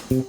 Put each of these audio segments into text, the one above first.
Hello,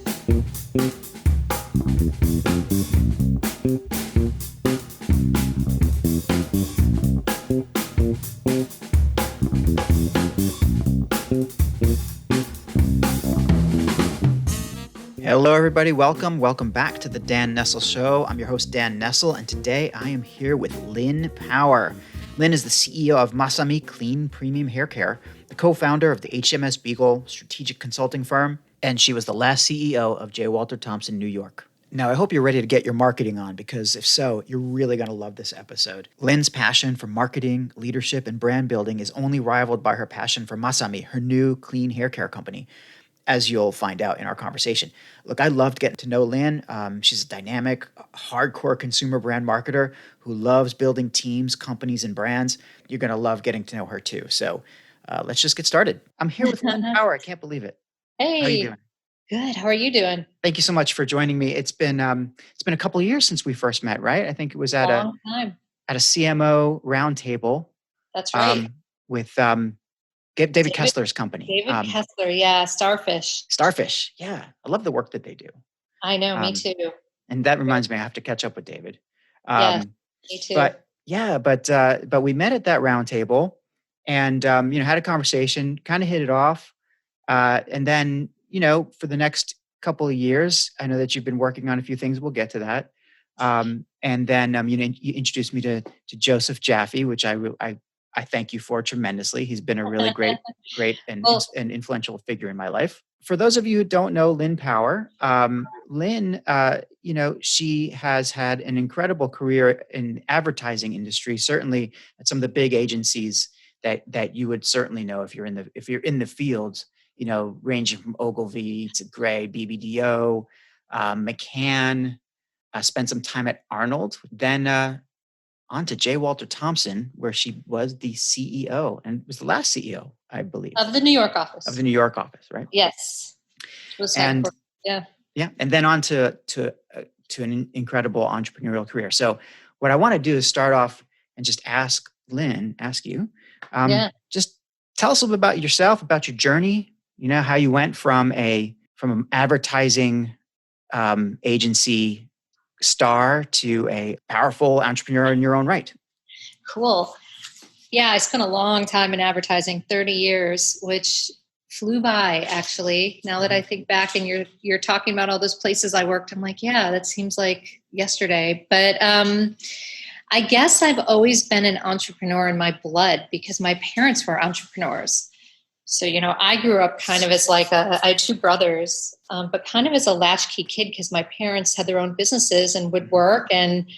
everybody. Welcome back to the Dan Nessel Show. I'm your host, Dan Nessel, and today I am here with Lynn Power. Lynn is the CEO of Masami Clean Premium Hair Care, the co-founder of the HMS Beagle strategic consulting firm, and she was the last CEO of J. Walter Thompson, New York. Now, I hope you're ready to get your marketing on, because if so, you're really going to love this episode. Lynn's passion for marketing, leadership, and brand building is only rivaled by her passion for Masami, her new clean hair care company, as you'll find out in our conversation. Look, I loved getting to know Lynn. She's a dynamic, hardcore consumer brand marketer who loves building teams, companies, and brands. You're going to love getting to know her too. So let's just get started. I'm here with Lynn Power. I can't believe it. Hey, how are you doing? Good. How are you doing? Thank you so much for joining me. It's been a couple of years since we first met, right? I think it was at Long time. a CMO roundtable. That's right. With David Kessler's company. David Kessler, yeah, Starfish. Starfish, yeah. I love the work that they do. I know, me too. And that reminds me, I have to catch up with David. Yeah, me too. But we met at that roundtable and, had a conversation, kind of hit it off. And then, for the next couple of years, I know that you've been working on a few things. We'll get to that. And then, you introduced me to Joseph Jaffe, which I thank you for tremendously. He's been a really great and influential figure in my life. For those of you who don't know Lynn Power, Lynn, she has had an incredible career in advertising industry, certainly at some of the big agencies that you would certainly know if you're in the field, ranging from Ogilvy to Gray, BBDO, McCann, spent some time at Arnold, then on to J. Walter Thompson, where she was the CEO and was the last CEO, I believe. Of the New York office. Of the New York office, right? Yes. Yeah. And then on to an incredible entrepreneurial career. So what I want to do is start off and just ask you, just tell us a little bit about yourself, about your journey, how you went from an advertising agency star to a powerful entrepreneur in your own right. Cool. Yeah, I spent a long time in advertising, 30 years, which flew by, actually. Now that I think back and you're talking about all those places I worked, I'm like, yeah, that seems like yesterday. But I guess I've always been an entrepreneur in my blood because my parents were entrepreneurs. So, I grew up kind of as I had two brothers, but kind of as a latchkey kid because my parents had their own businesses and would work and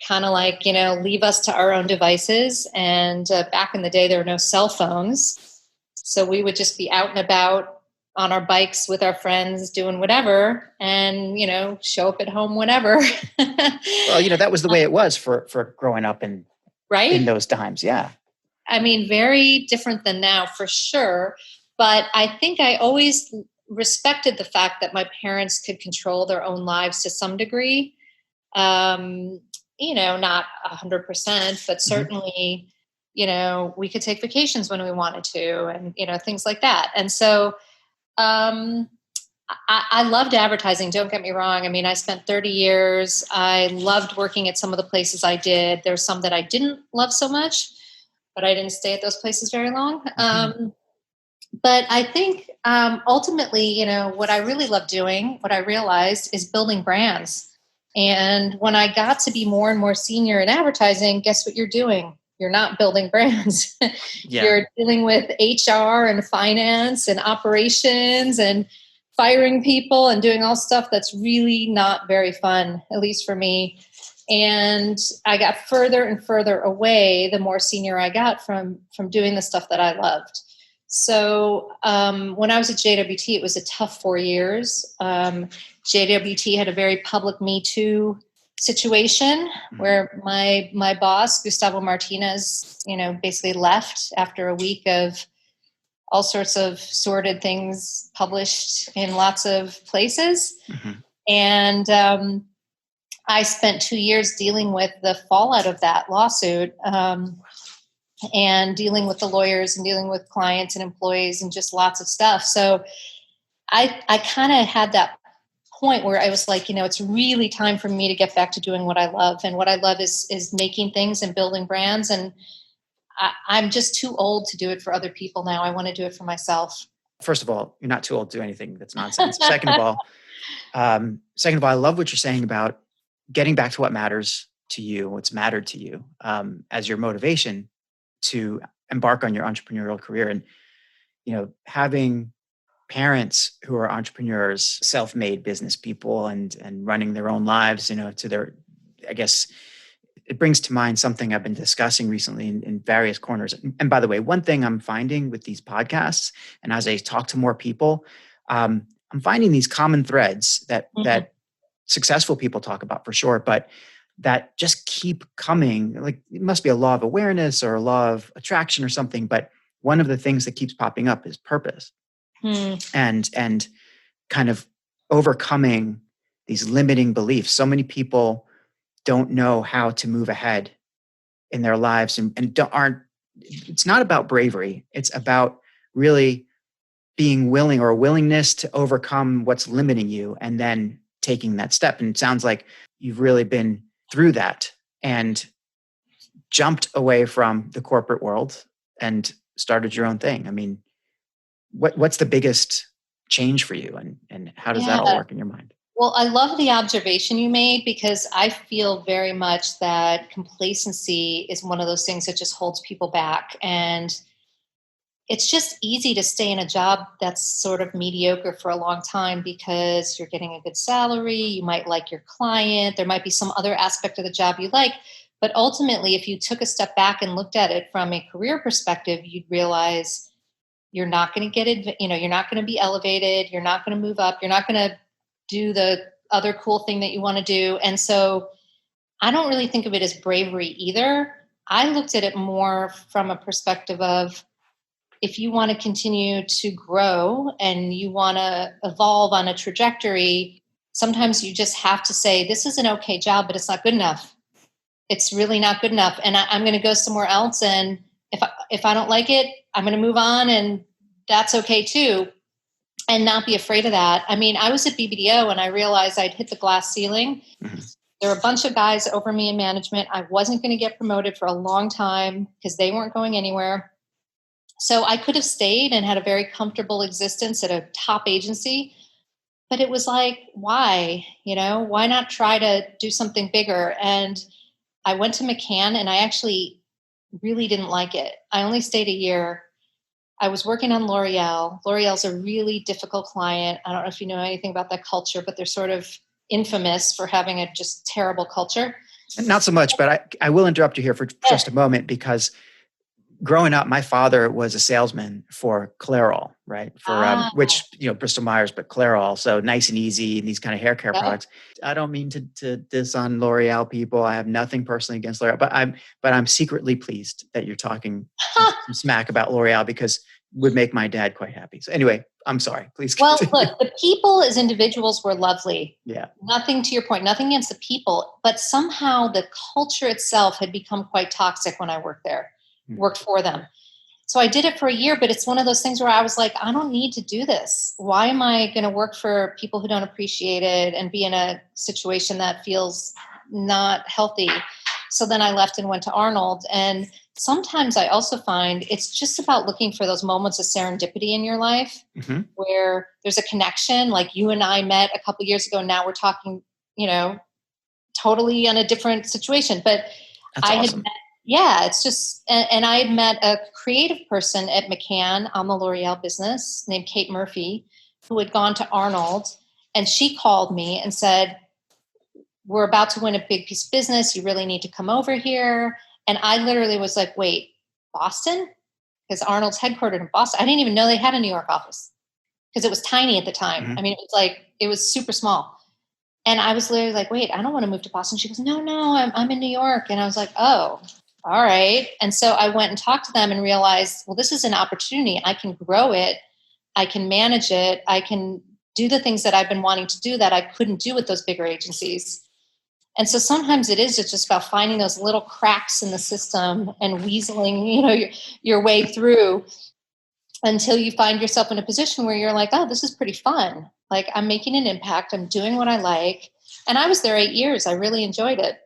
kind of leave us to our own devices. And back in the day, there were no cell phones. So we would just be out and about on our bikes with our friends doing whatever and, show up at home whenever. Well, that was the way it was for growing up in those times. Yeah. I mean, very different than now for sure. But I think I always respected the fact that my parents could control their own lives to some degree. Not 100%, but certainly, we could take vacations when we wanted to and, things like that. And so I loved advertising. Don't get me wrong. I mean, I spent 30 years. I loved working at some of the places I did. There's some that I didn't love so much, but I didn't stay at those places very long. But I think ultimately, what I really love doing, what I realized is building brands. And when I got to be more and more senior in advertising, guess what you're doing? You're not building brands. Yeah. You're dealing with HR and finance and operations and firing people and doing all stuff that's really not very fun, at least for me. And I got further and further away the more senior I got from doing the stuff that I loved. So when I was at JWT, it was a tough 4 years. JWT had a very public Me Too situation where my boss, Gustavo Martinez, basically left after a week of all sorts of sordid things published in lots of places. Mm-hmm. And I spent 2 years dealing with the fallout of that lawsuit. And dealing with the lawyers and dealing with clients and employees and just lots of stuff. So I kind of had that point where I was like, it's really time for me to get back to doing what I love. And what I love is making things and building brands. And I'm just too old to do it for other people now. I want to do it for myself. First of all, you're not too old to do anything that's nonsense. Second of all, I love what you're saying about getting back to what matters to you, what's mattered to you, as your motivation to embark on your entrepreneurial career. And, having parents who are entrepreneurs, self-made business people and running their own lives, to their, I guess it brings to mind something I've been discussing recently in various corners. And by the way, one thing I'm finding with these podcasts, and as I talk to more people, I'm finding these common threads that successful people talk about for sure, but that just keep coming. Like it must be a law of awareness or a law of attraction or something. But one of the things that keeps popping up is purpose. And kind of overcoming these limiting beliefs. So many people don't know how to move ahead in their lives and it's not about bravery. It's about really being willing or a willingness to overcome what's limiting you and then taking that step. And it sounds like you've really been through that and jumped away from the corporate world and started your own thing. I mean, what's the biggest change for you and how does that all work in your mind? Well, I love the observation you made because I feel very much that complacency is one of those things that just holds people back. And it's just easy to stay in a job that's sort of mediocre for a long time because you're getting a good salary. You might like your client. There might be some other aspect of the job you like. But ultimately, if you took a step back and looked at it from a career perspective, you'd realize you're not going to get it. You're not going to be elevated. You're not going to move up. You're not going to do the other cool thing that you want to do. And so I don't really think of it as bravery either. I looked at it more from a perspective of if you want to continue to grow and you want to evolve on a trajectory, sometimes you just have to say, this is an okay job, but it's not good enough. It's really not good enough. And I'm going to go somewhere else. And if I don't like it, I'm going to move on. And that's okay too. And not be afraid of that. I mean, I was at BBDO and I realized I'd hit the glass ceiling. Mm-hmm. There were a bunch of guys over me in management. I wasn't going to get promoted for a long time because they weren't going anywhere. So I could have stayed and had a very comfortable existence at a top agency. But it was like, why? Why not try to do something bigger? And I went to McCann and I actually really didn't like it. I only stayed a year. I was working on L'Oreal. L'Oreal's a really difficult client. I don't know if you know anything about that culture, but they're sort of infamous for having a just terrible culture. Not so much, but I will interrupt you here for just a moment because growing up, my father was a salesman for Clairol, right? For which, Bristol Myers, but Clairol. So nice and easy and these kind of hair care products. I don't mean to diss on L'Oreal people. I have nothing personally against L'Oreal, but I'm secretly pleased that you're talking some smack about L'Oreal because it would make my dad quite happy. So anyway, I'm sorry. Please continue. Well, look, the people as individuals were lovely. Yeah. Nothing to your point, nothing against the people, but somehow the culture itself had become quite toxic when I worked there. Worked for them. So I did it for a year, but it's one of those things where I was like, I don't need to do this. Why am I going to work for people who don't appreciate it and be in a situation that feels not healthy? So then I left and went to Arnold. And sometimes I also find it's just about looking for those moments of serendipity in your life where there's a connection. Like you and I met a couple of years ago. Now we're talking, totally on a different situation. But that's awesome. It's just, and I had met a creative person at McCann on the L'Oreal business named Kate Murphy, who had gone to Arnold, and she called me and said, we're about to win a big piece of business. You really need to come over here. And I literally was like, wait, Boston? Because Arnold's headquartered in Boston. I didn't even know they had a New York office because it was tiny at the time. Mm-hmm. I mean, it was super small. And I was literally like, wait, I don't want to move to Boston. She goes, no, I'm in New York. And I was like, oh, all right. And so I went and talked to them and realized, well, this is an opportunity. I can grow it. I can manage it. I can do the things that I've been wanting to do that I couldn't do with those bigger agencies. And so sometimes it's just about finding those little cracks in the system and weaseling, your way through. until you find yourself in a position where you're like, oh, this is pretty fun. Like, I'm making an impact. I'm doing what I like. And I was there 8 years. I really enjoyed it.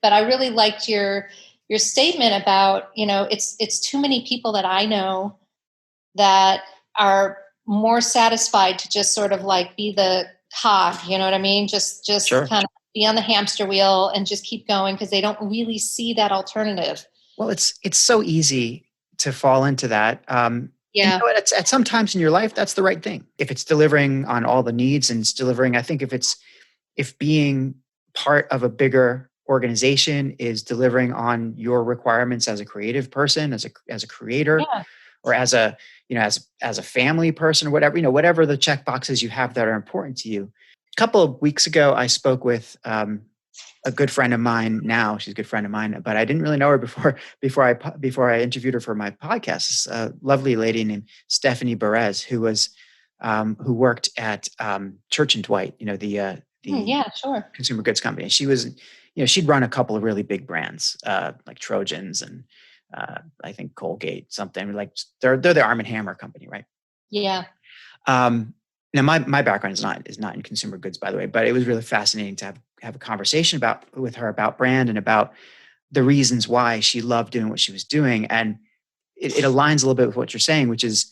But I really liked your statement about, it's too many people that I know that are more satisfied to just sort of like be the cog, you know what I mean? Just Sure. kind of be on the hamster wheel and just keep going because they don't really see that alternative. Well, it's so easy to fall into that. And Yeah. it's, at some times in your life, that's the right thing. If it's delivering on all the needs and it's delivering, I think if being part of a bigger organization is delivering on your requirements as a creative person, as a creator, Yeah. or as a as a family person, or whatever, whatever the check boxes you have that are important to you. A couple of weeks ago, I spoke with a good friend of mine. Now she's a good friend of mine, but I didn't really know her before I interviewed her for my podcast. This lovely lady named Stephanie Perez, who worked at Church and Dwight, the Yeah, sure. consumer goods company. She was, she'd run a couple of really big brands like Trojans and I think Colgate, something like they're the Arm& Hammer company, right? Yeah. Now my background is not in consumer goods, by the way, but it was really fascinating to have a conversation with her about brand and about the reasons why she loved doing what she was doing. And it aligns a little bit with what you're saying, which is,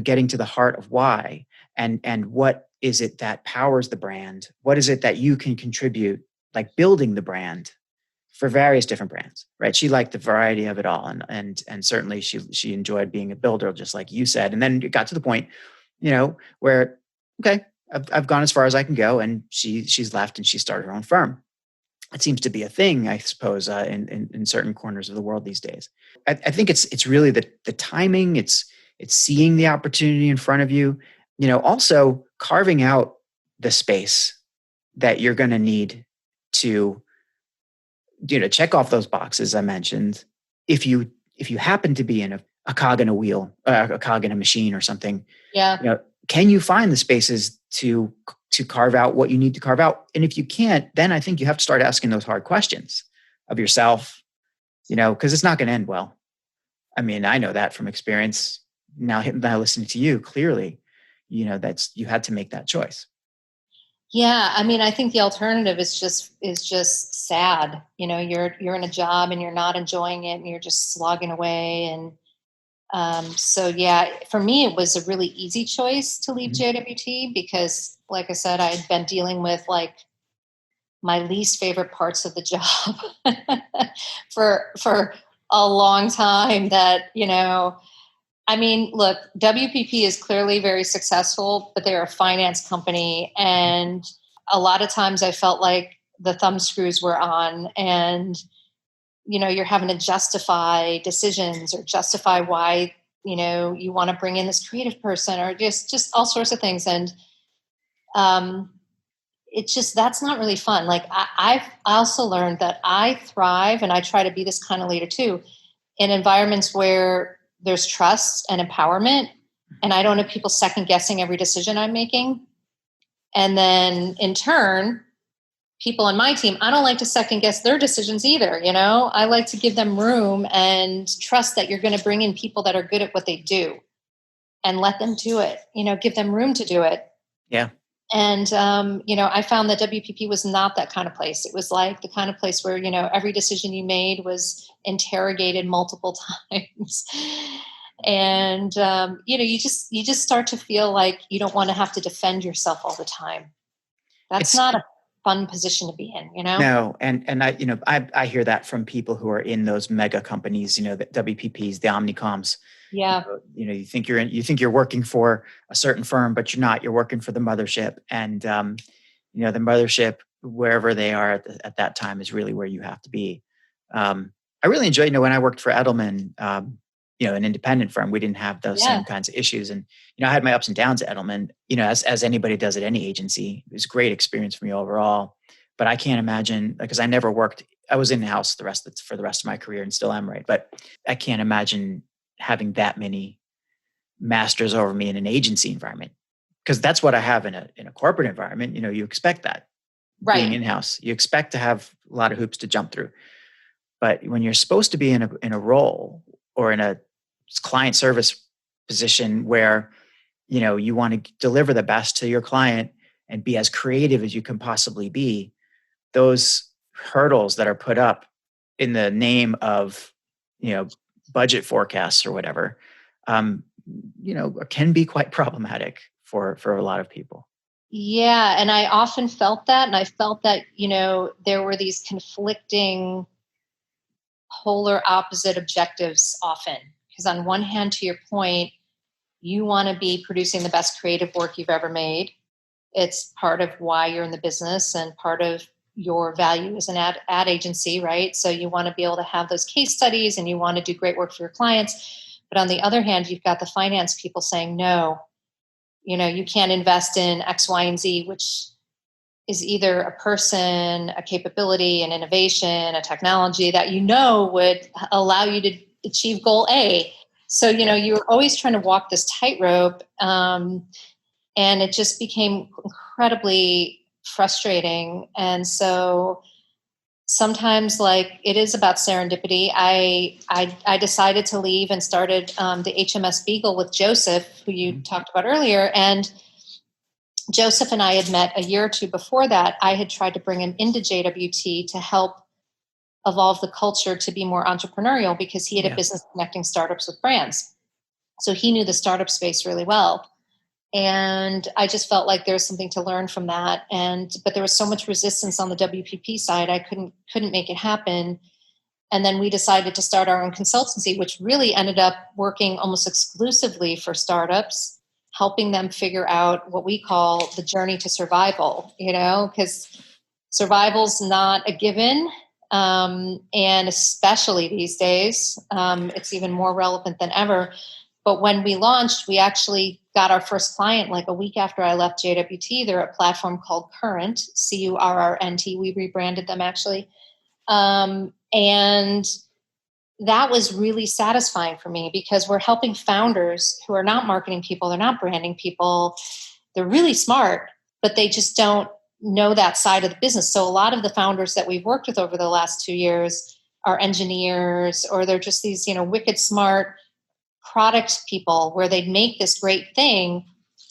getting to the heart of why and what is it that powers the brand? What is it that you can contribute, like building the brand for various different brands, right? She liked the variety of it all. And certainly she enjoyed being a builder, just like you said. And then it got to the point, where, okay, I've gone as far as I can go. And she's left and she started her own firm. It seems to be a thing, I suppose, in certain corners of the world these days. I think it's really the timing. It's seeing the opportunity in front of you. Also carving out the space that you're going to need to, check off those boxes I mentioned. If you happen to be in a cog in a wheel, a cog in a machine or something, Yeah. can you find the spaces to carve out what you need to carve out? And if you can't, then I think you have to start asking those hard questions of yourself, because it's not going to end well. I mean, I know that from experience. Now listening to you clearly, you had to make that choice. Yeah, I mean, I think the alternative is just sad. You're in a job and you're not enjoying it, and you're just slogging away. And so, yeah, for me, it was a really easy choice to leave Mhm. JWT because, like I said, I had been dealing with like my least favorite parts of the job for a long time. I mean, look, WPP is clearly very successful, but they're a finance company. And a lot of times I felt like the thumb screws were on and, you're having to justify decisions or justify why, you want to bring in this creative person or just all sorts of things. And it's just, that's not really fun. Like I've also learned that I thrive, and I try to be this kind of leader too, in environments where there's trust and empowerment, and I don't have people second guessing every decision I'm making. And then in turn, people on my team, I don't like to second guess their decisions either. I like to give them room and trust that you're going to bring in people that are good at what they do and let them do it, give them room to do it. Yeah. And, I found that WPP was not that kind of place. It was like the kind of place where, every decision you made was interrogated multiple times. And, you just start to feel like you don't want to have to defend yourself all the time. That's It's not a fun position to be in. No, and I hear that from people who are in those mega companies, the WPPs, the Omnicoms. Yeah. You think you're working for a certain firm, but you're not. You're working for the mothership, and the mothership, wherever they are at that time, is really where you have to be. I really enjoy, when I worked for Edelman, an independent firm, we didn't have those Yeah. same kinds of issues, and I had my ups and downs at Edelman. As anybody does at any agency, it was a great experience for me overall. But I can't imagine, because I never worked. I was in house for the rest of my career, and still am, right? But I can't imagine having that many masters over me in an agency environment, because that's what I have in a corporate environment. You expect that, Right. being in house, you expect to have a lot of hoops to jump through. But when you're supposed to be in a role or in a client service position where, you want to deliver the best to your client and be as creative as you can possibly be, those hurdles that are put up in the name of, budget forecasts or whatever, can be quite problematic for a lot of people. Yeah. And I often felt that. And I felt that, there were these conflicting polar opposite objectives often. Because on one hand, to your point, you want to be producing the best creative work you've ever made. It's part of why you're in the business and part of your value as an ad agency, right? So you want to be able to have those case studies and you want to do great work for your clients. But on the other hand, you've got the finance people saying, no, you can't invest in X, Y, and Z, which is either a person, a capability, an innovation, a technology that would allow you to achieve goal A. So, you're always trying to walk this tightrope. And it just became incredibly frustrating. And so sometimes, like, it is about serendipity. I decided to leave and started the HMS Beagle with Joseph, who you talked about earlier. And Joseph and I had met a year or two before that. I had tried to bring him into JWT to help evolve the culture to be more entrepreneurial because he had a business connecting startups with brands. So he knew the startup space really well. And I just felt like there was something to learn from that. But there was so much resistance on the WPP side, I couldn't make it happen. And then we decided to start our own consultancy, which really ended up working almost exclusively for startups, helping them figure out what we call the journey to survival, because survival's not a given. And especially these days, it's even more relevant than ever. But when we launched, we actually got our first client like a week after I left JWT. They're a platform called Current, Currnt. We rebranded them actually. And that was really satisfying for me because we're helping founders who are not marketing people, they're not branding people, they're really smart, but they just don't know that side of the business. So a lot of the founders that we've worked with over the last 2 years are engineers, or they're just these, wicked smart product people where they'd make this great thing,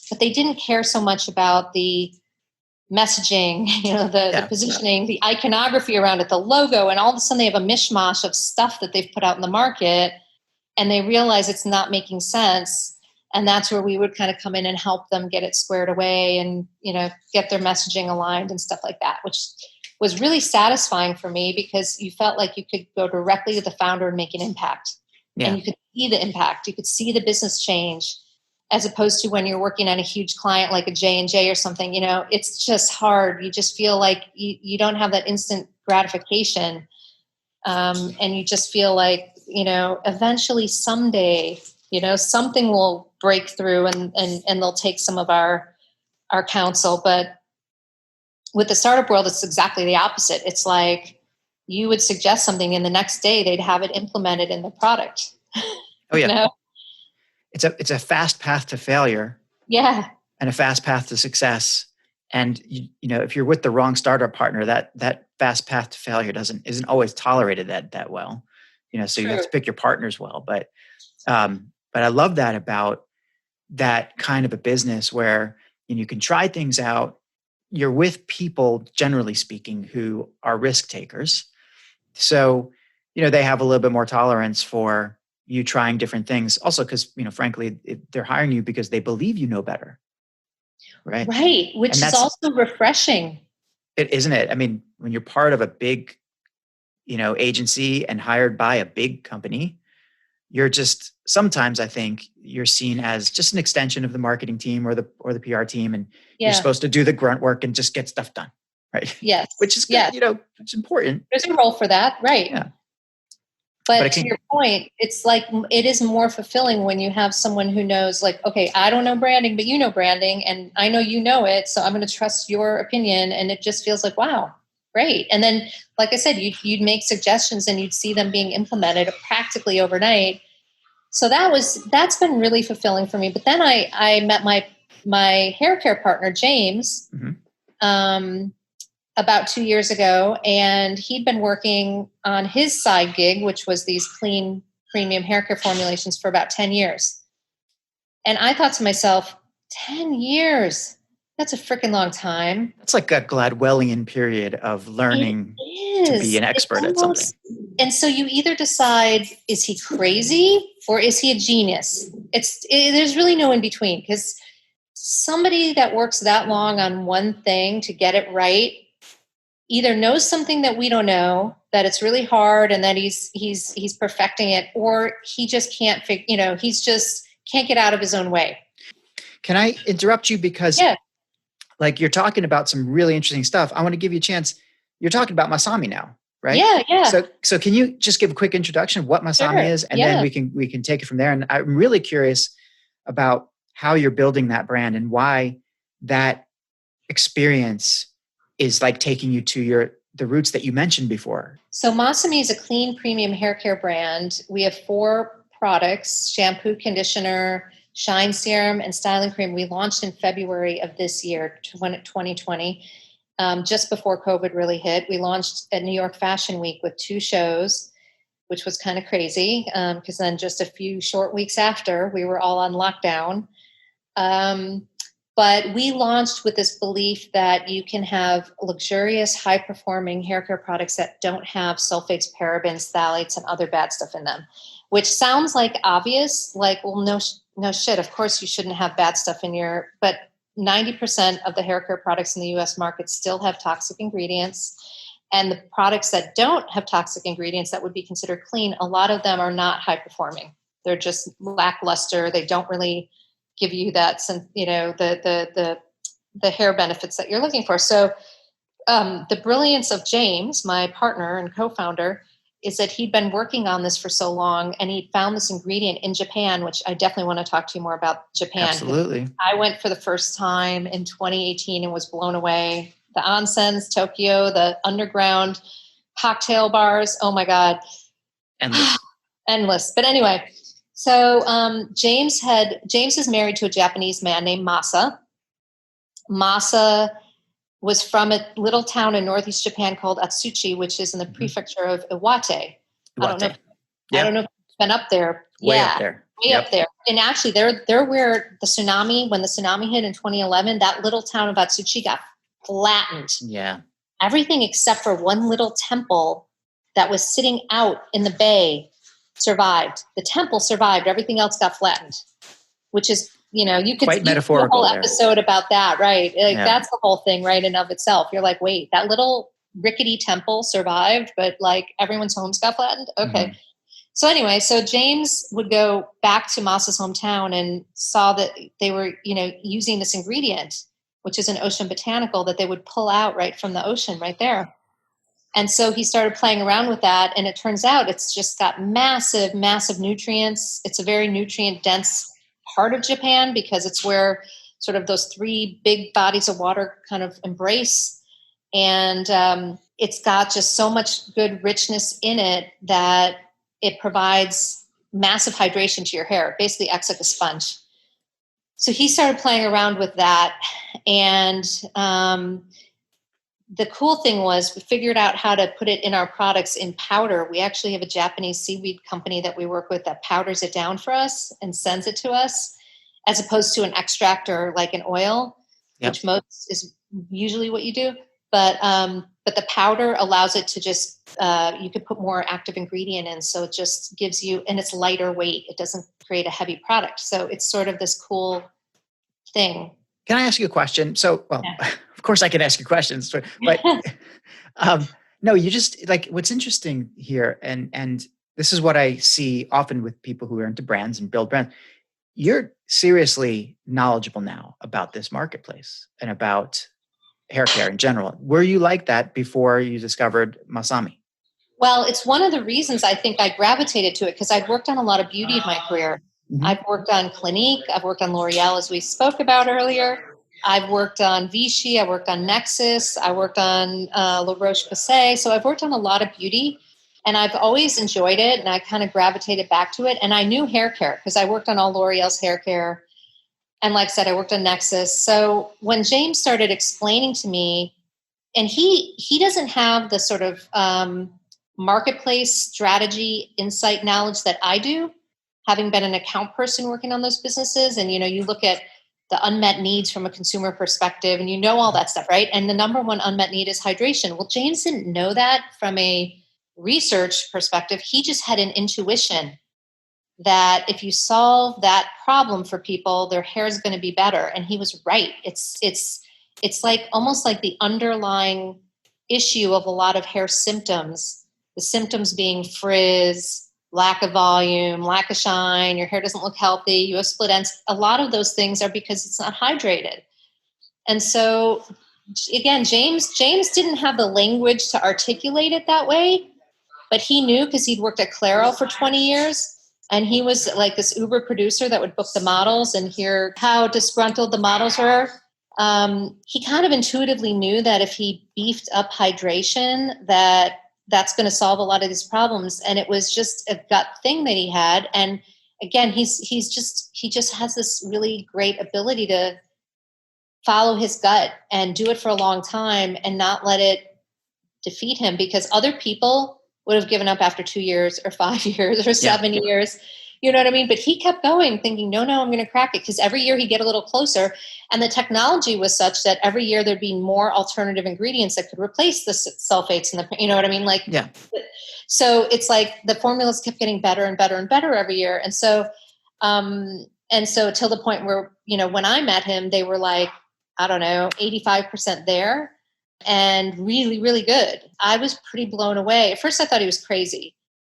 but they didn't care so much about the messaging, the positioning, the iconography around it, the logo, and all of a sudden they have a mishmash of stuff that they've put out in the market and they realize it's not making sense. And that's where we would kind of come in and help them get it squared away and, get their messaging aligned and stuff like that, which was really satisfying for me because you felt like you could go directly to the founder and make an impact. Yeah. And you could see the impact. You could see the business change, as opposed to when you're working on a huge client like a J&J or something. It's just hard. You just feel like you don't have that instant gratification. And you just feel like, eventually someday, something will break through and they'll take some of our counsel. But with the startup world, it's exactly the opposite. It's like, you would suggest something and the next day they'd have it implemented in the product. Oh yeah. It's a fast path to failure. Yeah. And a fast path to success. And if you're with the wrong startup partner, that fast path to failure isn't always tolerated that well. So you have to pick your partners well. But I love that about that kind of a business where you can try things out. You're with people, generally speaking, who are risk takers. So, they have a little bit more tolerance for you trying different things. Also, because, frankly, they're hiring you because they believe you know better. Right. Right. Which is also refreshing. Isn't it? I mean, when you're part of a big, agency and hired by a big company, you're just, sometimes I think you're seen as just an extension of the marketing team or the PR team. And you're supposed to do the grunt work and just get stuff done. Right. Yes. Which is good, it's important. There's a role for that. Right. Yeah. But to your point, it's like, it is more fulfilling when you have someone who knows, like, okay, I don't know branding, but you know branding and I know you know it. So I'm going to trust your opinion. And it just feels like, wow, great. And then, like I said, you'd make suggestions and you'd see them being implemented practically overnight. So that's been really fulfilling for me. But then I met my hair care partner, James, about 2 years ago, and he'd been working on his side gig, which was these clean premium hair care formulations, for about 10 years. And I thought to myself, 10 years, that's a freaking long time. It's like a Gladwellian period of It learning to be is. an It's expert at something. almost, and so you either decide, is he crazy or is he a genius? There's really no in between, because somebody that works that long on one thing to get it right either knows something that we don't know, that it's really hard and that he's perfecting it, or he just can't he's just can't get out of his own way. Can I interrupt you? Because Yeah. like you're talking about some really interesting stuff. I want to give you a chance. You're talking about Masami now, right? Yeah. So can you just give a quick introduction of what Masami Sure. is, and then we can take it from there. And I'm really curious about how you're building that brand and why that experience is like taking you to the roots that you mentioned before. So Masami is a clean premium hair care brand. We have 4 products: shampoo, conditioner, shine serum, and styling cream. We launched in February of this year, 2020, just before COVID really hit. We launched at New York Fashion Week with 2 shows, which was kind of crazy, because then just a few short weeks after, we were all on lockdown. But we launched with this belief that you can have luxurious, high-performing hair care products that don't have sulfates, parabens, phthalates, and other bad stuff in them, which sounds like obvious, like, well, no shit, of course you shouldn't have bad stuff in your, but 90% of the hair care products in the US market still have toxic ingredients. And the products that don't have toxic ingredients that would be considered clean, a lot of them are not high-performing. They're just lackluster. They don't really give you that, the hair benefits that you're looking for. So the brilliance of James, my partner and co-founder, is that he'd been working on this for so long, and he found this ingredient in Japan, which I definitely want to talk to you more about Japan. Absolutely. I went for the first time in 2018 and was blown away. The onsens, Tokyo, the underground cocktail bars. Oh my God. Endless. But anyway, so James is married to a Japanese man named Masa. Masa was from a little town in northeast Japan called Atsuchi, which is in the prefecture of Iwate. I don't know if you've been up there. Way up there. Up there. And actually, they're where when the tsunami hit in 2011, that little town of Atsuchi got flattened. Yeah. Everything except for one little temple that was sitting out in the bay survived. The temple survived. Everything else got flattened, which is, you could quite metaphorical. Do a whole episode about that, right? Like that's the whole thing, right? In of itself, you're like, wait, that little rickety temple survived, but like everyone's homes got flattened. Okay. Mm-hmm. So anyway, James would go back to Masa's hometown and saw that they were, using this ingredient, which is an ocean botanical that they would pull out right from the ocean right there. And so he started playing around with that, and it turns out it's just got massive, massive nutrients. It's a very nutrient-dense part of Japan because it's where sort of those 3 big bodies of water kind of embrace. And it's got just so much good richness in it that it provides massive hydration to your hair. It basically acts like a sponge. So he started playing around with that, and the cool thing was we figured out how to put it in our products in powder. We actually have a Japanese seaweed company that we work with that powders it down for us and sends it to us, as opposed to an extract or like an oil, which most is usually what you do. But the powder allows it to just, you could put more active ingredient in. So it just gives you, and it's lighter weight. It doesn't create a heavy product. So it's sort of this cool thing. Can I ask you a question? So, of course I can ask you questions, but no, you just like, what's interesting here, and this is what I see often with people who are into brands and build brands. You're seriously knowledgeable now about this marketplace and about hair care in general. Were you like that before you discovered Masami? Well, it's one of the reasons I think I gravitated to it, because I've worked on a lot of beauty in my career. Mm-hmm. I've worked on Clinique. I've worked on L'Oreal, as we spoke about earlier. I've worked on Vichy. I worked on Nexus. I worked on La Roche-Posay. So I've worked on a lot of beauty, and I've always enjoyed it, and I kind of gravitated back to it. And I knew hair care because I worked on all L'Oreal's hair care. And like I said, I worked on Nexus. So when James started explaining to me, and he doesn't have the sort of marketplace strategy, insight, knowledge that I do. having been an account person working on those businesses. And, you look at the unmet needs from a consumer perspective and all that stuff, right? And the number one unmet need is hydration. Well, James didn't know that from a research perspective. He just had an intuition that if you solve that problem for people, their hair is going to be better. And he was right. It's like almost like the underlying issue of a lot of hair symptoms, the symptoms being frizz, lack of volume, lack of shine, your hair doesn't look healthy, you have split ends. A lot of those things are because it's not hydrated. And so again, James didn't have the language to articulate it that way, but he knew because he'd worked at Claro for 20 years. And he was like this Uber producer that would book the models and hear how disgruntled the models were. He kind of intuitively knew that if he beefed up hydration, that's going to solve a lot of these problems. And it was just a gut thing that he had. And again, he just has this really great ability to follow his gut and do it for a long time and not let it defeat him, because other people would have given up after 2 years or 5 years or 7 years. You know what I mean? But he kept going thinking, no, I'm going to crack it. Because every year he'd get a little closer. And the technology was such that every year there'd be more alternative ingredients that could replace the sulfates and you know what I mean? So it's like the formulas kept getting better and better and better every year. And so till the point where, when I met him, they were like, I don't know, 85% there. And really, really good. I was pretty blown away. At first I thought he was crazy.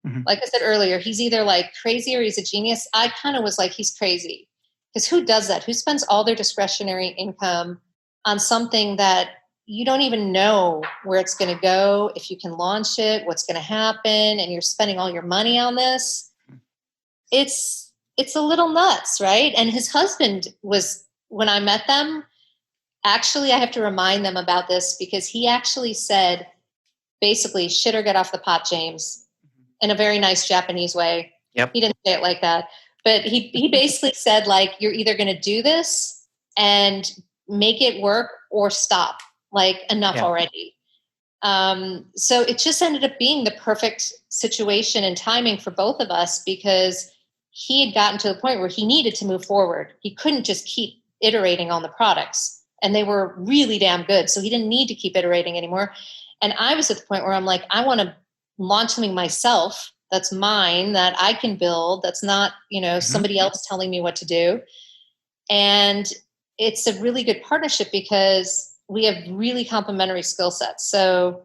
Mm-hmm. Like I said earlier, he's either like crazy or he's a genius. I kind of was like, he's crazy. Because who does that? Who spends all their discretionary income on something that you don't even know where it's going to go, if you can launch it, what's going to happen, and you're spending all your money on this? It's a little nuts, right? And his husband was, when I met them, actually, I have to remind them about this because he actually said, basically, shit or get off the pot, James, in a very nice Japanese way. Yep. He didn't say it like that. But he basically said, like, you're either going to do this and make it work or stop. Like, enough already. So it just ended up being the perfect situation and timing for both of us because he had gotten to the point where he needed to move forward. He couldn't just keep iterating on the products. And they were really damn good. So he didn't need to keep iterating anymore. And I was at the point where I'm like, I want to launch something myself that's mine, that I can build, that's not, somebody else telling me what to do. And it's a really good partnership because we have really complementary skill sets. So,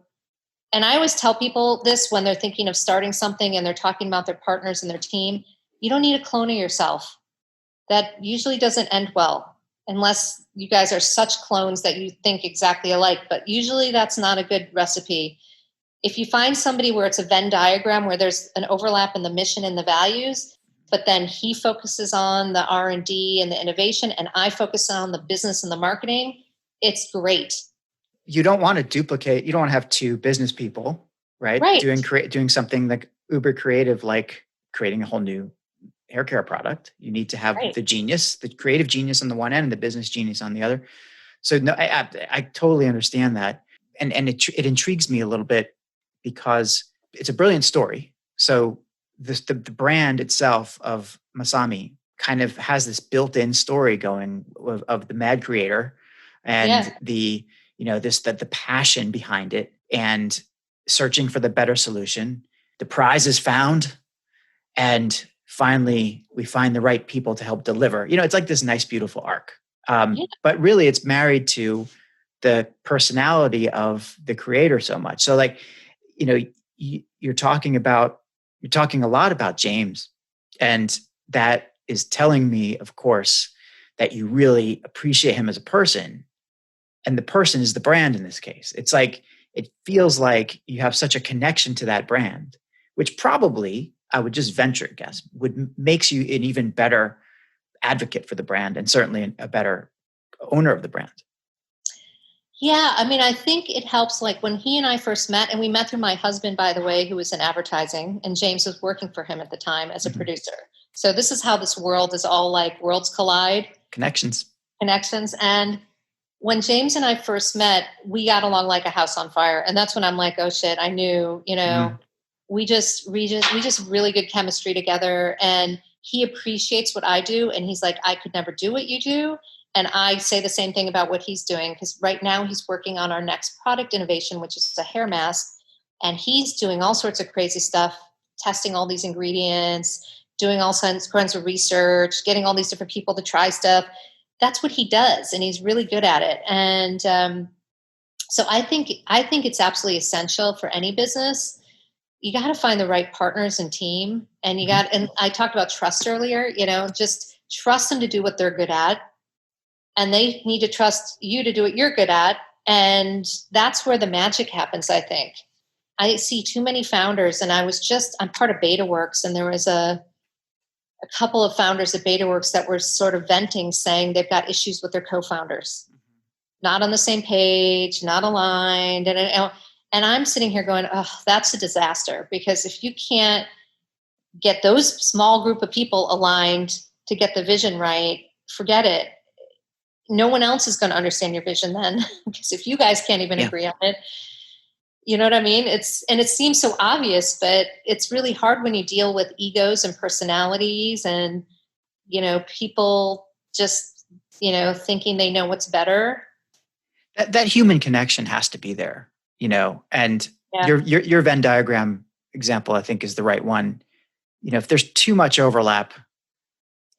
and I always tell people this when they're thinking of starting something and they're talking about their partners and their team, you don't need a clone of yourself. That usually doesn't end well. Unless you guys are such clones that you think exactly alike. But usually that's not a good recipe. If you find somebody where it's a Venn diagram, where there's an overlap in the mission and the values, but then he focuses on the R&D and the innovation, and I focus on the business and the marketing, it's great. You don't want to duplicate. You don't want to have two business people, right? Doing something like uber creative, like creating a whole new hair care product. You need to have the creative genius on the one end and the business genius on the other. So no, I totally understand that. And it intrigues me a little bit because it's a brilliant story. So the brand itself of Masami kind of has this built-in story going of the mad creator and the passion behind it and searching for the better solution. The prize is found and finally we find the right people to help deliver. It's like this nice, beautiful arc. But really it's married to the personality of the creator so much. So like, you're talking a lot about James, and that is telling me, of course, that you really appreciate him as a person, and the person is the brand in this case. It's like, it feels like you have such a connection to that brand, which probably, I would just venture a guess, makes you an even better advocate for the brand and certainly a better owner of the brand. Yeah, I mean, I think it helps. Like when he and I first met, and we met through my husband, by the way, who was in advertising, and James was working for him at the time as a producer. So this is how this world is all like worlds collide. Connections. And when James and I first met, we got along like a house on fire. And that's when I'm like, oh shit, I knew, we just really good chemistry together. And he appreciates what I do. And he's like, I could never do what you do. And I say the same thing about what he's doing, because right now he's working on our next product innovation, which is a hair mask. And he's doing all sorts of crazy stuff, testing all these ingredients, doing all kinds of research, getting all these different people to try stuff. That's what he does. And he's really good at it. And so I think it's absolutely essential for any business. You got to find the right partners and team. And and I talked about trust earlier, just trust them to do what they're good at. And they need to trust you to do what you're good at. And that's where the magic happens, I think. I see too many founders, and I'm part of BetaWorks, and there was a couple of founders at BetaWorks that were sort of venting, saying they've got issues with their co-founders. Not on the same page, not aligned. And I'm sitting here going, oh, that's a disaster. Because if you can't get those small group of people aligned to get the vision right, forget it. No one else is going to understand your vision then. Because if you guys can't even agree on it, you know what I mean? It seems so obvious, but it's really hard when you deal with egos and personalities and, people just, thinking they know what's better. That human connection has to be there, and your Venn diagram example, I think, is the right one. If there's too much overlap,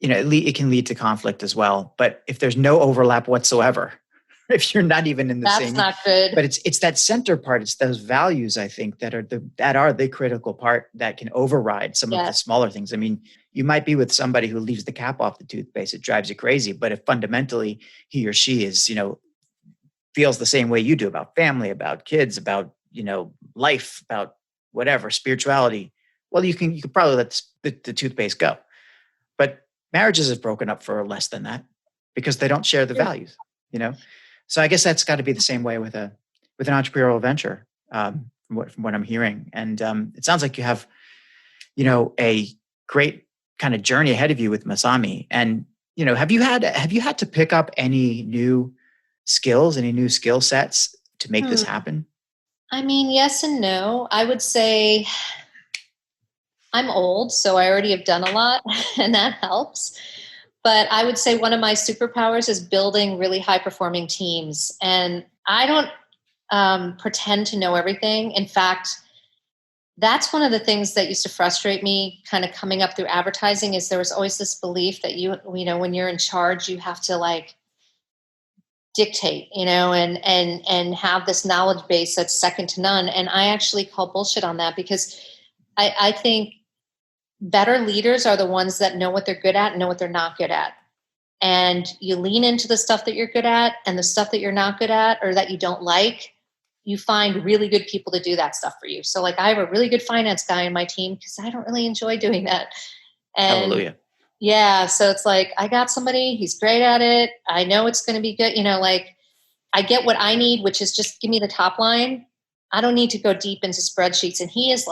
it can lead to conflict as well. But if there's no overlap whatsoever, if you're not even in the same, that's not good. But it's that center part. It's those values, I think, that are the critical part that can override some of the smaller things. I mean, you might be with somebody who leaves the cap off the toothpaste. It drives you crazy. But if fundamentally he or she is, feels the same way you do about family, about kids, about, life, about whatever, spirituality, well, you can probably let the toothpaste go. But marriages have broken up for less than that because they don't share the values, So I guess that's got to be the same way with an entrepreneurial venture, from what I'm hearing. And it sounds like you have, a great kind of journey ahead of you with Masami. And have you had to pick up any new skills, any new skill sets to make this happen? I mean, yes and no. I would say I'm old, so I already have done a lot, and that helps. But I would say one of my superpowers is building really high-performing teams. And I don't pretend to know everything. In fact, that's one of the things that used to frustrate me kind of coming up through advertising, is there was always this belief that when you're in charge, you have to dictate, and have this knowledge base that's second to none. And I actually call bullshit on that, because I think better leaders are the ones that know what they're good at and know what they're not good at. And you lean into the stuff that you're good at, and the stuff that you're not good at or that you don't like, you find really good people to do that stuff for you. So I have a really good finance guy in my team because I don't really enjoy doing that. And hallelujah. Yeah. So it's I got somebody, he's great at it. I know it's going to be good. I get what I need, which is just give me the top line. I don't need to go deep into spreadsheets. And he is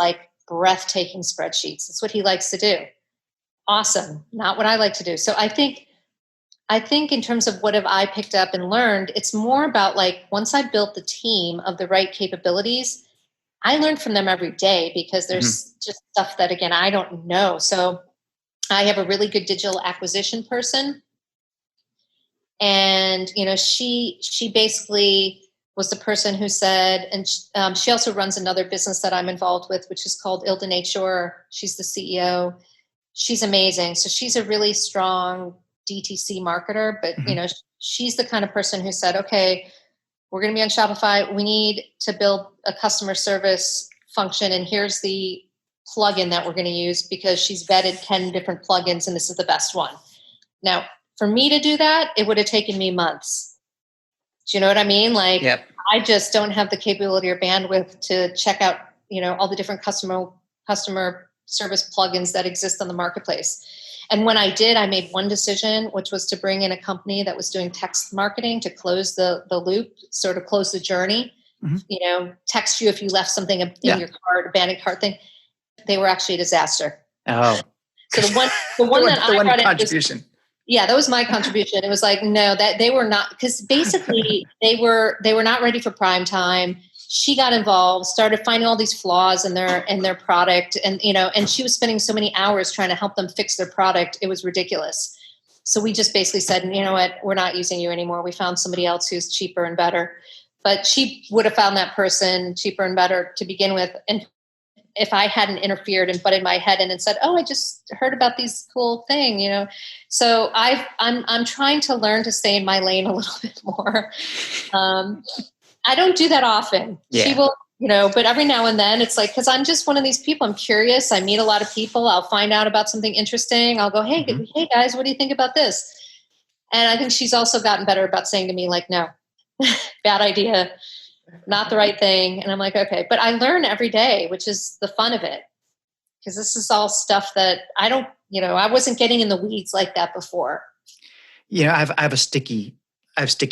breathtaking spreadsheets. That's what he likes to do. Awesome. Not what I like to do. So I think in terms of what have I picked up and learned, it's more about once I built the team of the right capabilities, I learn from them every day, because there's just stuff that, again, I don't know. So I have a really good digital acquisition person. And, she basically was the person who said, and she also runs another business that I'm involved with, which is called Ilda Nature. She's the CEO. She's amazing. So she's a really strong DTC marketer, but she's the kind of person who said, okay, we're going to be on Shopify. We need to build a customer service function. And here's the plugin that we're going to use, because she's vetted 10 different plugins and this is the best one. Now, for me to do that, it would have taken me months. Do you know what I mean? Yep. I just don't have the capability or bandwidth to check out, all the different customer service plugins that exist on the marketplace. And when I did, I made one decision, which was to bring in a company that was doing text marketing to close the loop, sort of close the journey. Text you if you left something in your cart, abandoned cart thing. They were actually a disaster. Oh. So the one that I brought in contribution. That was my contribution. It was no, that they were not, because basically they were not ready for prime time. she got involved, started finding all these flaws in their product. And, and she was spending so many hours trying to help them fix their product. It was ridiculous. So we just basically said, you know what, we're not using you anymore. We found somebody else who's cheaper and better. But she would have found that person cheaper and better to begin with. And if I hadn't interfered and butted my head in and said, "Oh, I just heard about these cool thing," So I'm trying to learn to stay in my lane a little bit more. I don't do that often. Yeah. She will, but every now and then it's like, because I'm just one of these people. I'm curious. I meet a lot of people. I'll find out about something interesting. I'll go, hey guys, what do you think about this? And I think she's also gotten better about saying to me, like, no, bad idea. Not the right thing. And I'm like, okay, but I learn every day, which is the fun of it. Because this is all stuff that I wasn't getting in the weeds like that before. I have sticky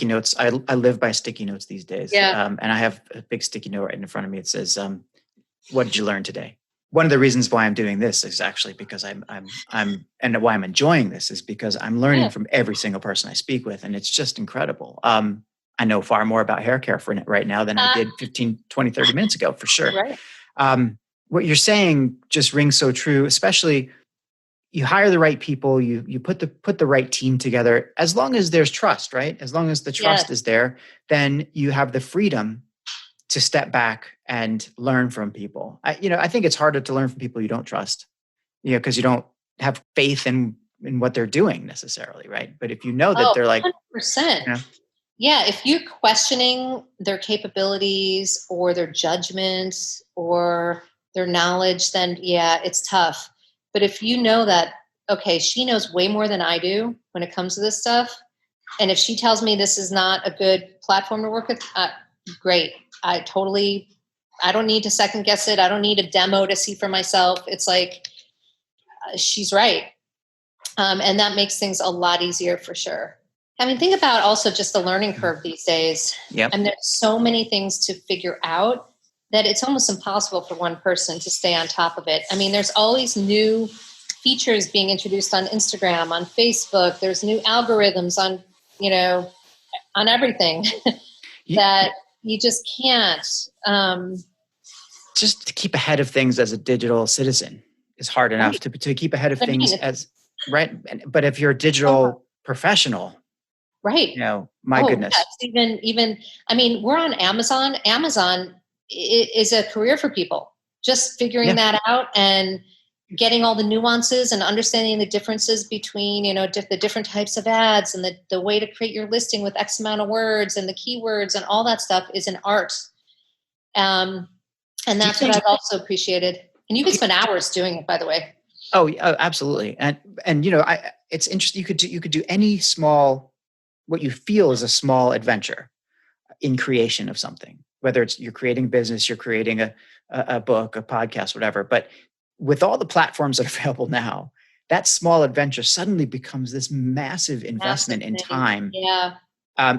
notes. I live by sticky notes these days. Yeah. And I have a big sticky note right in front of me. It says, what did you learn today? One of the reasons why I'm doing this is actually because and why I'm enjoying this is because I'm learning from every single person I speak with. And it's just incredible. I know far more about hair care right now than I did 15, 20, 30 minutes ago, for sure. Right. What you're saying just rings so true, especially you hire the right people, you put the right team together. As long as there's trust, right? As long as the trust is there, then you have the freedom to step back and learn from people. I think it's harder to learn from people you don't trust, because you don't have faith in what they're doing necessarily, right? But if you know that they're like 100%. Yeah, if you're questioning their capabilities or their judgments or their knowledge, then it's tough. But if you know that, okay, she knows way more than I do when it comes to this stuff, and if she tells me this is not a good platform to work with, great. I don't need to second guess it. I don't need a demo to see for myself. It's like, she's right. And that makes things a lot easier for sure. I mean, think about also just the learning curve these days. Yep. And there's so many things to figure out that it's almost impossible for one person to stay on top of it. I mean, there's always new features being introduced on Instagram, on Facebook. There's new algorithms on everything that you just can't. Just to keep ahead of things as a digital citizen is hard enough to keep ahead of things right. But if you're a digital professional, right. My goodness. Yes. Even, I mean, we're on Amazon. Amazon is a career for people. Just figuring that out and getting all the nuances and understanding the differences between, the different types of ads and the way to create your listing with X amount of words and the keywords and all that stuff is an art. And that's what I've also appreciated. And you can spend hours doing it, by the way. Oh, absolutely. And it's interesting. You could do any small, what you feel is a small adventure in creation of something, whether it's you're creating business, you're creating a book, a podcast, whatever. But with all the platforms that are available now, that small adventure suddenly becomes this massive investment in time. Yeah.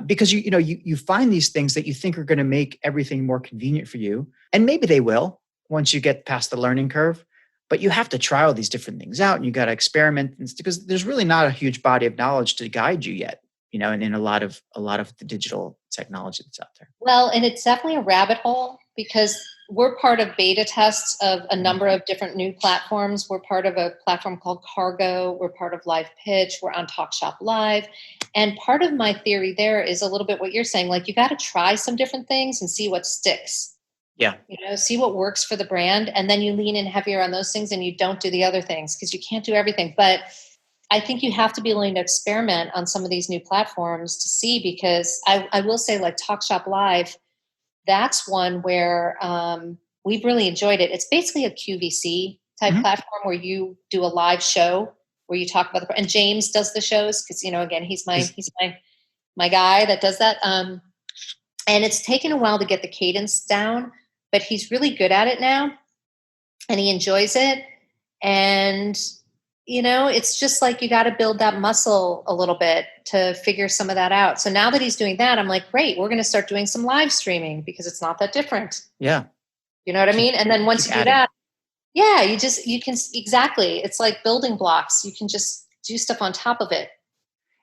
Because you find these things that you think are going to make everything more convenient for you. And maybe they will once you get past the learning curve. But you have to try all these different things out, and you got to experiment, because there's really not a huge body of knowledge to guide you yet, and in a lot of the digital technology that's out there. Well, and it's definitely a rabbit hole, because we're part of beta tests of a number of different new platforms. We're part of a platform called Cargo. We're part of Live Pitch. We're on Talk Shop Live. And part of my theory there is a little bit what you're saying, like you got to try some different things and see what sticks. Yeah. See what works for the brand, and then you lean in heavier on those things and you don't do the other things, because you can't do everything. But I think you have to be willing to experiment on some of these new platforms to see, because I will say, like Talk Shop Live, that's one where we've really enjoyed it. It's basically a QVC type platform where you do a live show where you talk about and James does the shows, because again, he's my guy that does that. And it's taken a while to get the cadence down, but he's really good at it now, and he enjoys it. And it's just like you got to build that muscle a little bit to figure some of that out. So now that he's doing that, I'm like, great, we're going to start doing some live streaming, because it's not that different. Yeah. You know what I mean? And then once you do that, you can, exactly. It's like building blocks. You can just do stuff on top of it.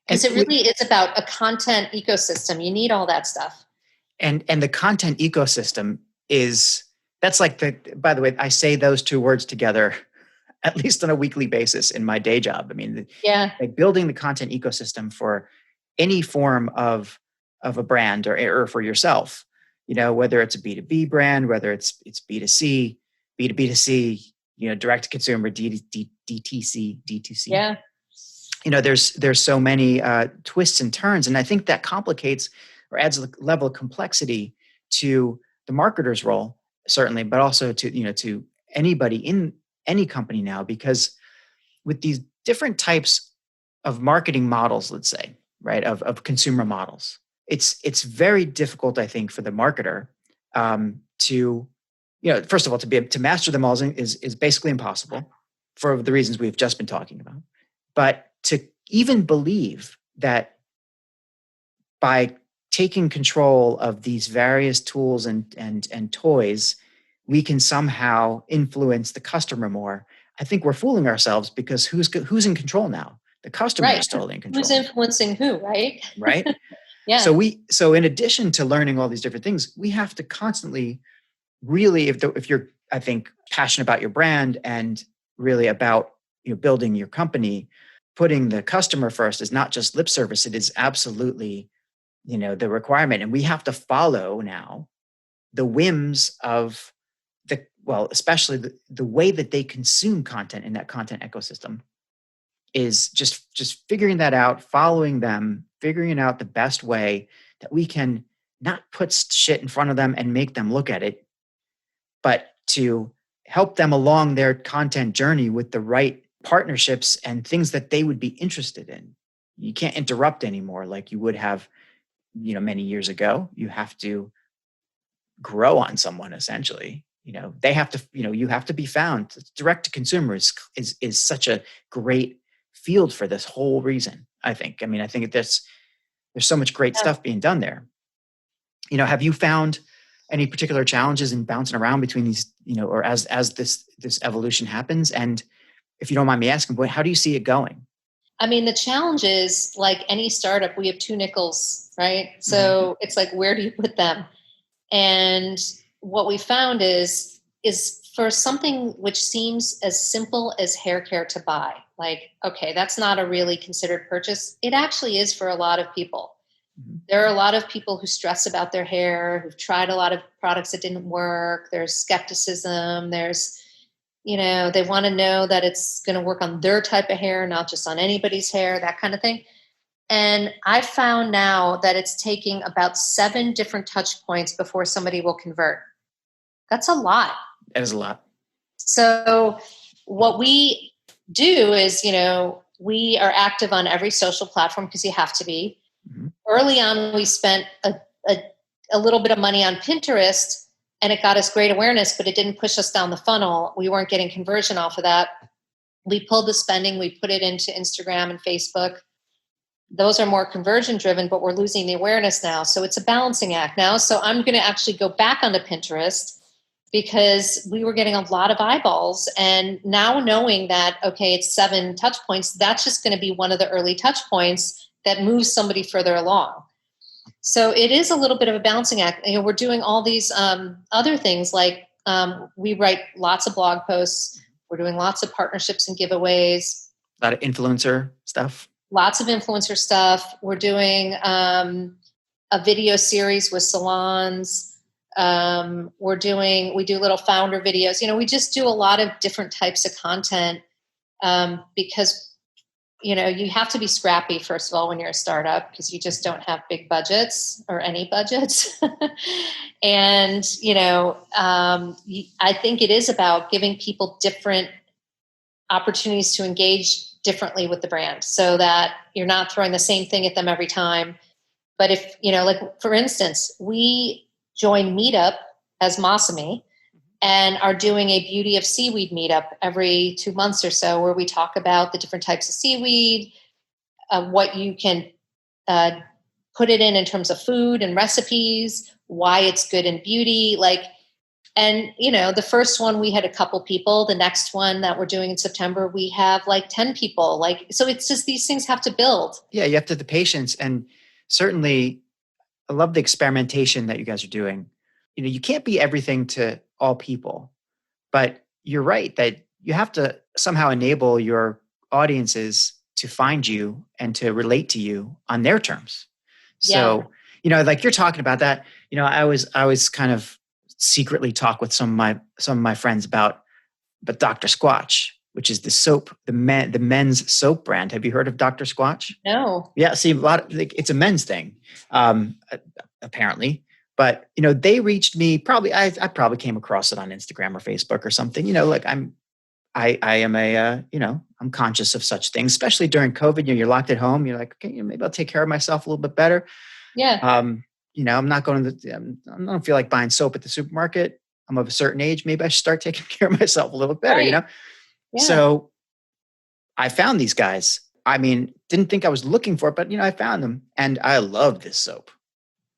Because it really is about a content ecosystem. You need all that stuff. And the content ecosystem is, that's like by the way, I say those two words together at least on a weekly basis in my day job. I mean, Yeah. like building the content ecosystem for any form of a brand or for yourself, whether it's a B2B brand, whether it's B2C, B2B to C, direct to consumer, DTC, D2C. Yeah. There's so many twists and turns, and I think that complicates or adds a level of complexity to the marketer's role, certainly, but also to anybody in any company now, because with these different types of marketing models, let's say, right, of consumer models, it's very difficult, I think, for the marketer to, first of all, to master them all is basically impossible for the reasons we've just been talking about. But to even believe that by taking control of these various tools and toys, we can somehow influence the customer more, I think we're fooling ourselves, because who's in control now? The customer is totally in control. Who's influencing who, right? Right? Yeah. So in addition to learning all these different things, we have to constantly really, if you're, I think, passionate about your brand and really about building your company, putting the customer first is not just lip service. It is absolutely, the requirement. And we have to follow now the whims of especially the way that they consume content in that content ecosystem, is just figuring that out, following them, figuring out the best way that we can not put shit in front of them and make them look at it, but to help them along their content journey with the right partnerships and things that they would be interested in. You can't interrupt anymore like you would have, many years ago. You have to grow on someone, essentially. They have to, you have to be found. Direct to consumer is such a great field for this whole reason, I think. I mean, I think there's so much great stuff being done there. Have you found any particular challenges in bouncing around between these, or as this evolution happens? And if you don't mind me asking, how do you see it going? I mean, the challenge is, like any startup, we have two nickels, right? So it's like, where do you put them? And what we found is for something which seems as simple as hair care to buy, like, okay, that's not a really considered purchase. It actually is for a lot of people. There are a lot of people who stress about their hair, who've tried a lot of products that didn't work. There's skepticism. There's, they want to know that it's going to work on their type of hair, not just on anybody's hair, that kind of thing. And I found now that it's taking about 7 different touch points before somebody will convert. That's a lot. That is a lot. So what we do is, we are active on every social platform because you have to be. Early on, we spent a little bit of money on Pinterest, and it got us great awareness, but it didn't push us down the funnel. We weren't getting conversion off of that. We pulled the spending, we put it into Instagram and Facebook. Those are more conversion driven, but we're losing the awareness now. So it's a balancing act now. So I'm going to actually go back onto Pinterest, because we were getting a lot of eyeballs. And now knowing that, okay, it's 7 touch points, that's just going to be one of the early touch points that moves somebody further along. So it is a little bit of a balancing act. We're doing all these other things, like we write lots of blog posts. We're doing lots of partnerships and giveaways. A lot of influencer stuff. Lots of influencer stuff. We're doing a video series with salons. We do little founder videos. We just do a lot of different types of content because you have to be scrappy, first of all, when you're a startup, because you just don't have big budgets or any budgets. And, I think it is about giving people different opportunities to engage differently with the brand, so that you're not throwing the same thing at them every time. But if, like, for instance, we joined Meetup as Masami, and are doing a beauty of seaweed meetup every 2 months or so, where we talk about the different types of seaweed, what you can put it in terms of food and recipes, why it's good in beauty. And the first one, we had a couple people. The next one that we're doing in September, we have 10 people. So it's just, these things have to build. Yeah, you have to have the patience. And certainly I love the experimentation that you guys are doing. you can't be everything to all people, but you're right that you have to somehow enable your audiences to find you and to relate to you on their terms. Yeah. So, like you're talking about that, I was kind of secretly talk with some of my friends about, but Dr. Squatch, which is the soap, the men's soap brand. Have you heard of Dr. Squatch? No. Yeah, see, it's a men's thing, apparently. But they reached me. Probably, I probably came across it on Instagram or Facebook or something. Like I am I'm conscious of such things, especially during COVID. You're locked at home. You're like, okay, maybe I'll take care of myself a little bit better. Yeah. I'm not going to. I don't feel like buying soap at the supermarket. I'm of a certain age. Maybe I should start taking care of myself a little bit better. Right. Yeah. So I found these guys. I mean, didn't think I was looking for it, but I found them, and I love this soap.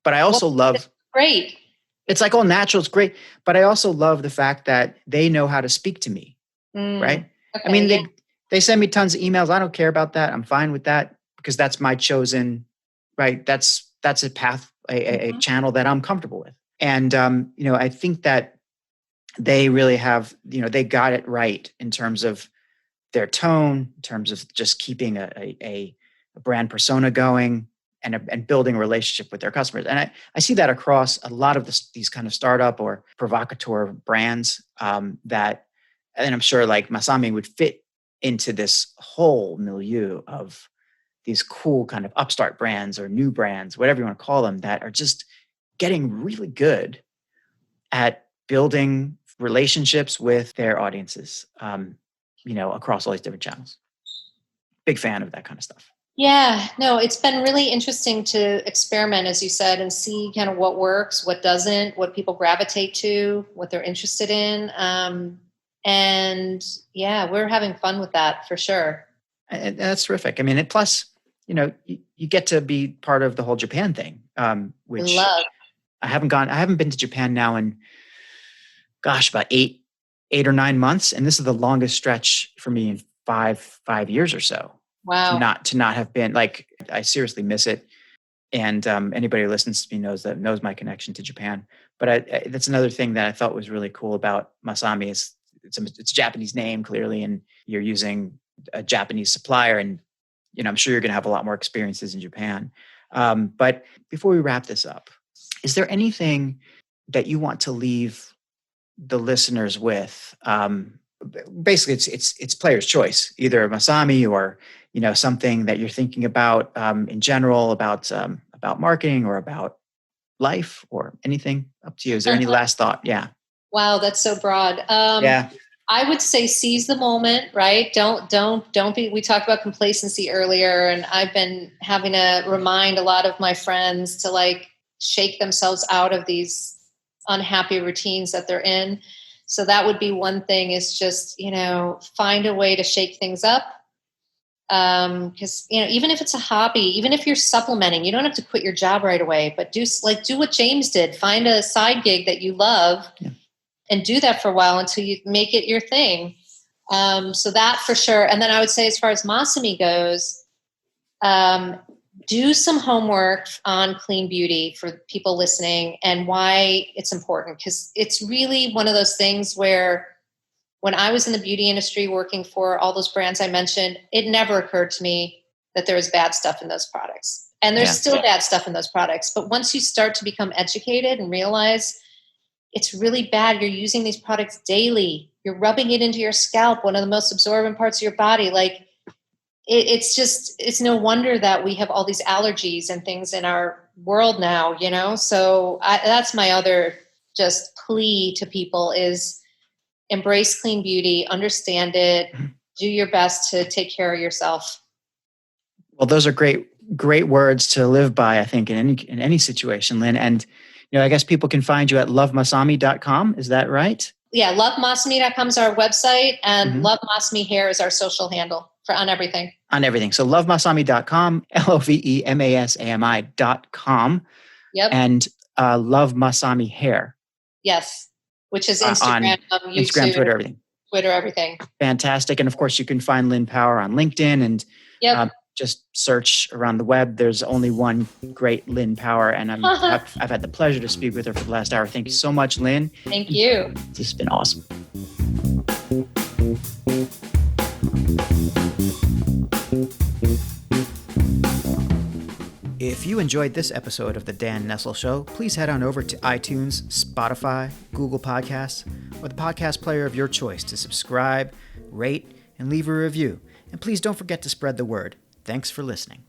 But I also love. Great. It's like all natural. It's great, but I also love the fact that they know how to speak to me. Right? Okay, I mean, they send me tons of emails. I don't care about that. I'm fine with that because that's my chosen. Right? That's a path, a channel that I'm comfortable with, and I think that they really have. They got it right in terms of their tone, in terms of just keeping a brand persona going and building a relationship with their customers. And I see that across a lot of these kind of startup or provocateur brands that, and I'm sure like Masami would fit into this whole milieu of these cool kind of upstart brands or new brands, whatever you want to call them, that are just getting really good at building relationships with their audiences. Across all these different channels. Big fan of that kind of stuff. Yeah, no, it's been really interesting to experiment, as you said, and see kind of what works, what doesn't, what people gravitate to, what they're interested in. And yeah, we're having fun with that for sure. And that's terrific. I mean, and plus, you get to be part of the whole Japan thing, which I haven't been to Japan now in, about 8 or 9 months. And this is the longest stretch for me in five years or so. Wow. To not have been, like, I seriously miss it. And anybody who listens to me knows my connection to Japan. But that's another thing that I thought was really cool about Masami is it's a Japanese name clearly, and you're using a Japanese supplier, and I'm sure you're going to have a lot more experiences in Japan. But before we wrap this up, is there anything that you want to leave the listeners with? Basically, it's player's choice, either Masami or something that you're thinking about in general about marketing or about life or anything. Up to you. Is there any last thought? Yeah. Wow, that's so broad. Yeah. I would say seize the moment, right? Don't be, we talked about complacency earlier, and I've been having to remind a lot of my friends to like shake themselves out of these unhappy routines that they're in. So that would be one thing, is just, find a way to shake things up. Because, even if it's a hobby, even if you're supplementing, you don't have to quit your job right away, but do what James did. Find a side gig that you love and do that for a while until you make it your thing. So that for sure. And then I would say, as far as Masami goes, do some homework on clean beauty for people listening and why it's important. Because it's really one of those things where when I was in the beauty industry working for all those brands I mentioned, it never occurred to me that there was bad stuff in those products. And there's still bad stuff in those products. But once you start to become educated and realize it's really bad, you're using these products daily, you're rubbing it into your scalp, one of the most absorbent parts of your body, like, it's no wonder that we have all these allergies and things in our world now, So that's my other just plea to people is embrace clean beauty, understand it, do your best to take care of yourself. Well, those are great words to live by, I think, in any situation, Lynn. And, I guess people can find you at lovemasami.com. Is that right? Yeah, lovemasami.com is our website, and Love Masami Hair is our social handle on everything. On everything. So lovemasami.com, lovemasami.com. Yep. And Love Masami Hair. Yes. Which is Instagram, YouTube, Instagram, Twitter, everything. Twitter, everything. Fantastic. And of course, you can find Lynn Power on LinkedIn and just search around the web. There's only one great Lynn Power, and I've had the pleasure to speak with her for the last hour. Thank you so much, Lynn. Thank you. This has been awesome. If you enjoyed this episode of The Dan Nessel Show, please head on over to iTunes, Spotify, Google Podcasts, or the podcast player of your choice to subscribe, rate, and leave a review. And please don't forget to spread the word. Thanks for listening.